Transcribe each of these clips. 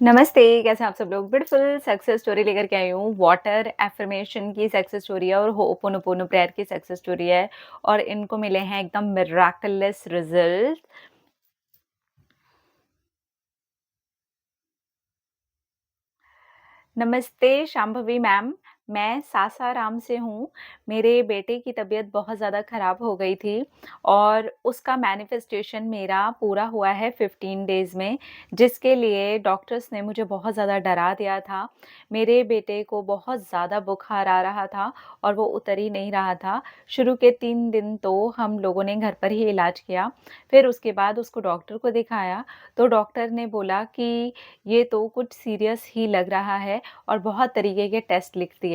नमस्ते, कैसे हैं आप सब लोग? ब्यूटीफुल सक्सेस स्टोरी लेकर के आई हूँ। वाटर अफ़र्मेशन की सक्सेस स्टोरी है और हो'ओपोनोपोनो प्रेयर की सक्सेस स्टोरी है और इनको मिले हैं एकदम मिरेकलस रिज़ल्ट। नमस्ते शांभवी मैम, मैं सासाराम से हूँ। मेरे बेटे की तबीयत बहुत ज़्यादा ख़राब हो गई थी और उसका मैनिफेस्टेशन मेरा पूरा हुआ है 15 डेज़ में, जिसके लिए डॉक्टर्स ने मुझे बहुत ज़्यादा डरा दिया था। मेरे बेटे को बहुत ज़्यादा बुखार आ रहा था और वो उतर ही नहीं रहा था। शुरू के 3 दिन तो हम लोगों ने घर पर ही इलाज किया, फिर उसके बाद उसको डॉक्टर को दिखाया, तो डॉक्टर ने बोला कि ये तो कुछ सीरियस ही लग रहा है और बहुत तरीके के टेस्ट लिख दिए।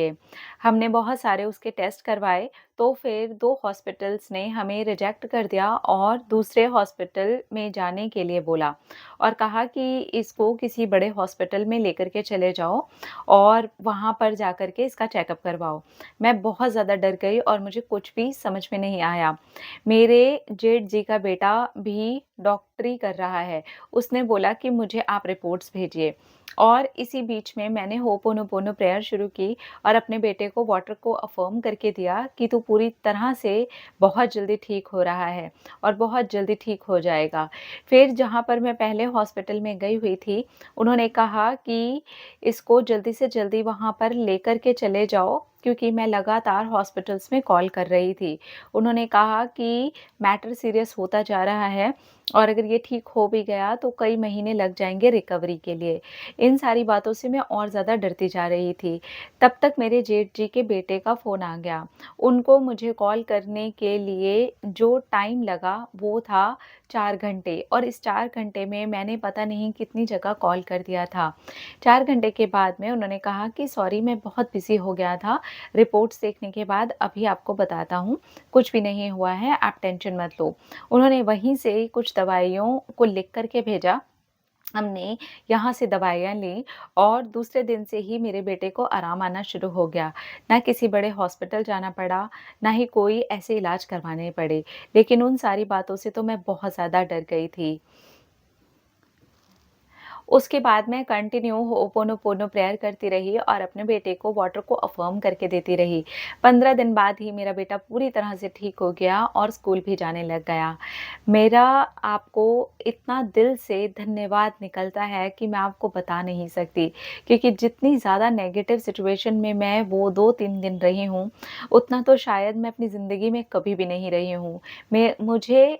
हमने बहुत सारे उसके टेस्ट करवाए, तो फिर 2 हॉस्पिटल्स ने हमें रिजेक्ट कर दिया और दूसरे हॉस्पिटल में जाने के लिए बोला और कहा कि इसको किसी बड़े हॉस्पिटल में लेकर के चले जाओ और वहाँ पर जाकर के इसका चेकअप करवाओ। मैं बहुत ज़्यादा डर गई और मुझे कुछ भी समझ में नहीं आया। मेरे जेठ जी का बेटा भी डॉक्टरी कर रहा है। उसने बोला कि मुझे आप रिपोर्ट्स भेजिए और इसी बीच में मैंने हो'ओपोनोपोनो प्रेयर शुरू की और अपने बेटे को वाटर को अफ़र्म करके दिया कि तू पूरी तरह से बहुत जल्दी ठीक हो रहा है और बहुत जल्दी ठीक हो जाएगा। फिर जहाँ पर मैं पहले हॉस्पिटल में गई हुई थी, उन्होंने कहा कि इसको जल्दी से जल्दी वहाँ पर लेकर के चले जाओ क्योंकि मैं लगातार हॉस्पिटल्स में कॉल कर रही थी। उन्होंने कहा कि मैटर सीरियस होता जा रहा है और अगर ये ठीक हो भी गया तो कई महीने लग जाएँगे रिकवरी के लिए। इन सारी बातों से मैं और ज़्यादा डरती जा रही थी। तब तक मेरे जेठ जी के बेटे का फ़ोन आ गया। उनको मुझे कॉल करने के लिए जो टाइम लगा वो था 4 घंटे और इस 4 घंटे में मैंने पता नहीं कितनी जगह कॉल कर दिया था। 4 घंटे के बाद में उन्होंने कहा कि सॉरी मैं बहुत बिज़ी हो गया था, रिपोर्ट्स देखने के बाद अभी आपको बताता हूँ, कुछ भी नहीं हुआ है, आप टेंशन मत लो। उन्होंने वहीं से कुछ दवाइयों को लिख कर के भेजा। हमने यहाँ से दवाइयाँ ली और दूसरे दिन से ही मेरे बेटे को आराम आना शुरू हो गया। ना किसी बड़े हॉस्पिटल जाना पड़ा, ना ही कोई ऐसे इलाज करवाने पड़े। लेकिन उन सारी बातों से तो मैं बहुत ज़्यादा डर गई थी। उसके बाद मैं कंटिन्यू हो'ओपोनोपोनो प्रेयर करती रही और अपने बेटे को वाटर को अफ़र्म करके देती रही। 15 दिन बाद ही मेरा बेटा पूरी तरह से ठीक हो गया और स्कूल भी जाने लग गया। मेरा आपको इतना दिल से धन्यवाद निकलता है कि मैं आपको बता नहीं सकती क्योंकि जितनी ज़्यादा नेगेटिव सिचुएशन में मैं वो 2-3 दिन रही हूँ, उतना तो शायद मैं अपनी ज़िंदगी में कभी भी नहीं रही हूँ। मुझे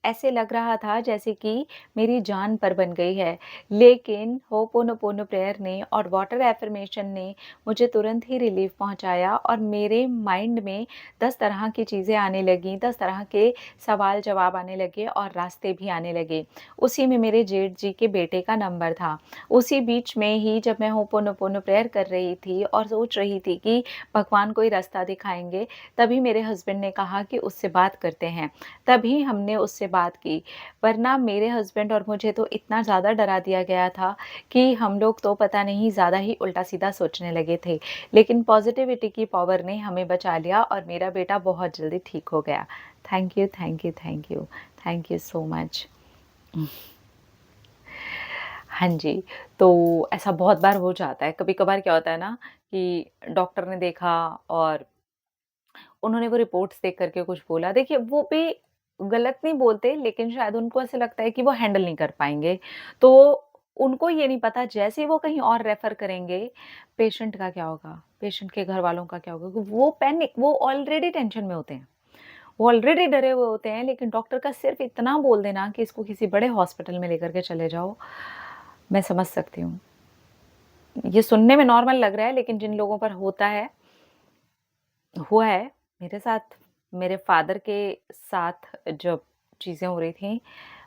ऐसे लग रहा था जैसे कि मेरी जान पर बन गई है। लेकिन हो'ओपोनोपोनो प्रेयर ने और वाटर अफ़र्मेशन ने मुझे तुरंत ही रिलीफ़ पहुँचाया और मेरे माइंड में 10 तरह की चीज़ें आने लगीं, 10 तरह के सवाल-जवाब आने लगे और रास्ते भी आने लगे। उसी में मेरे जेठ जी के बेटे का नंबर था। उसी बीच में ही जब मैं हो'ओपोनोपोनो प्रेयर कर रही थी और सोच रही थी कि भगवान कोई रास्ता दिखाएँगे, तभी मेरे हस्बैंड ने कहा कि उससे बात करते हैं। तभी हमने उससे बात की। वरना मेरे हस्बैंड और मुझे तो इतना ज़्यादा डरा दिया गया था कि हम लोग तो पता नहीं ज़्यादा ही उल्टा-सीधा सोचने लगे थे। लेकिन पॉज़िटिविटी की पावर ने हमें बचा लिया और मेरा बेटा बहुत जल्दी ठीक हो गया। Thank you, thank you, thank you. Thank you so much. हाँ जी, तो ऐसा बहुत बार हो जाता है। कभी-कभार क्या होता है ना कि डॉक्टर ने देखा और उन्होंने वो रिपोर्ट्स देख कर के कुछ बोला। देखिए, वो भी गलत नहीं बोलते, लेकिन शायद उनको ऐसा लगता है कि वो हैंडल नहीं कर पाएँगे। तो उनको ये नहीं पता जैसे ही वो कहीं और रेफ़र करेंगे, पेशेंट का क्या होगा? पेशेंट के घरवालों का क्या होगा? क्योंकि वो ऑलरेडी टेंशन में होते हैं। वो ऑलरेडी डरे हुए होते हैं, लेकिन डॉक्टर का सिर्फ़ इतना बोल देना कि इसको किसी बड़े हॉस्पिटल में लेकर के चले जाओ, मैं समझ सकती हूँ। ये सुनने में नॉर्मल लग रहा है, लेकिन जिन लोगों पर होता है हुआ है मेरे साथ, मेरे फ़ादर के साथ जब चीज़ें हो रही थी,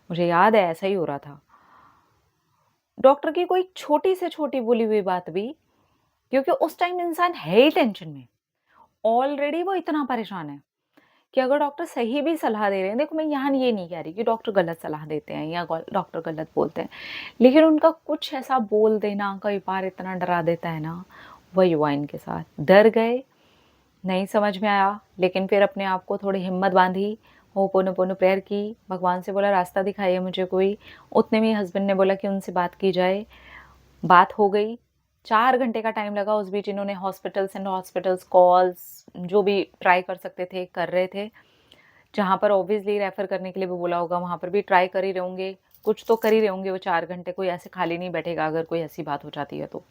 मुझे याद है ऐसा ही हो रहा था। डॉक्टर की कोई छोटी से छोटी बोली हुई बात भी क्योंकि उस टाइम इंसान है ही टेंशन में, ऑलरेडी वो इतना परेशान है कि अगर डॉक्टर सही भी सलाह दे रहे हैं, देखो मैं यहाँ ये नहीं कह रही कि डॉक्टर गलत सलाह देते हैं या डॉक्टर गलत बोलते हैं, लेकिन उनका कुछ ऐसा बोल देना कई बार इतना डरा देता है ना, वही हुआ इनके साथ। डर गए, नहीं समझ में आया, लेकिन फिर अपने आप को थोड़ी हिम्मत बाँधी, हो'ओपोनोपोनो प्रेयर की, भगवान से बोला रास्ता दिखाइए मुझे कोई। उतने में ही हस्बैंड ने बोला कि उनसे बात की जाए बात हो गई, 4 घंटे का टाइम लगा, उस बीच इन्होंने हॉस्पिटल्स एंड हॉस्पिटल्स कॉल्स जो भी ट्राई कर सकते थे, कर रहे थे। जहाँ पर ऑब्वियसली रेफ़र करने के लिए भी बोला होगा, वहाँ पर भी ट्राई कर ही रहे होंगे, कुछ तो कर ही रहे होंगे वो 4 घंटे, कोई ऐसे खाली नहीं बैठेगा अगर कोई ऐसी बात हो जाती है तो।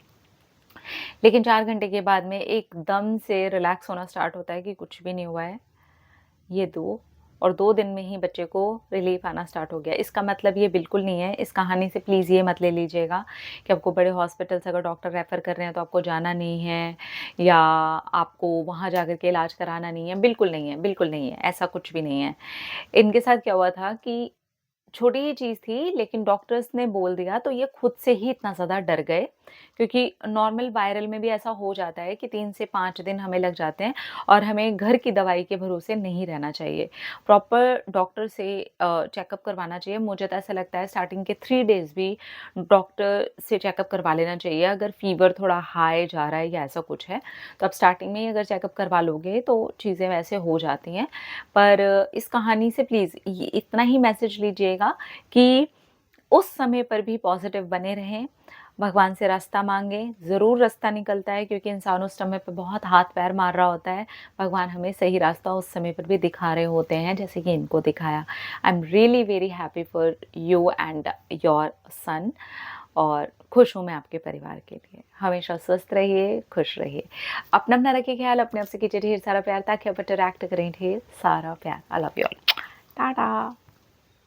लेकिन 4 घंटे के बाद में एकदम से रिलैक्स होना स्टार्ट होता है कि कुछ भी नहीं हुआ है, ये 2 और 2 दिन में ही बच्चे को रिलीफ़ आना स्टार्ट हो गया। इसका मतलब ये बिल्कुल नहीं है, इस कहानी से प्लीज़ ये मत ले लीजिएगा कि आपको बड़े हॉस्पिटल से अगर डॉक्टर रेफ़र कर रहे हैं तो आपको जाना नहीं है या आपको वहाँ जाकर के इलाज कराना नहीं है, बिल्कुल नहीं है, बिल्कुल नहीं है, ऐसा कुछ भी नहीं है। इनके साथ क्या हुआ था कि छोटी ही चीज़ थी लेकिन डॉक्टर्स ने बोल दिया तो ये खुद से ही इतना ज़्यादा डर गए क्योंकि नॉर्मल वायरल में भी ऐसा हो जाता है कि 3 से 5 दिन हमें लग जाते हैं और हमें घर की दवाई के भरोसे नहीं रहना चाहिए। प्रॉपर डॉक्टर से चेकअप करवाना चाहिए। मुझे तो ऐसा लगता है स्टार्टिंग के 3 डेज़ भी डॉक्टर से चेकअप करवा लेना चाहिए। अगर फ़ीवर थोड़ा हाई जा रहा है या ऐसा कुछ है, तो आप स्टार्टिंग में ही अगर चेकअप करवा लोगे तो चीज़ें वैसे हो जाती हैं। पर इस कहानी से प्लीज़ ये इतना ही मैसेज लीजिएगा कि उस समय पर भी पॉज़िटिव बने रहें, भगवान से रास्ता माँगें, ज़रूर रास्ता निकलता है क्योंकि इंसान उस समय पे बहुत हाथ-पैर मार रहा होता है, भगवान हमें सही रास्ता उस समय पर भी दिखा रहे होते हैं, जैसे कि इनको दिखाया। I am really very happy for you and your son और खुश हूँ मैं आपके परिवार के लिए। हमेशा स्वस्थ रहिए, खुश रहिए। अपना रखिए ख़्याल, अपने आप से कीजिए ढेर सारा प्यार ताकि आप इंटरैक्ट करें ढेर सारा प्यार। I love you all. Tata.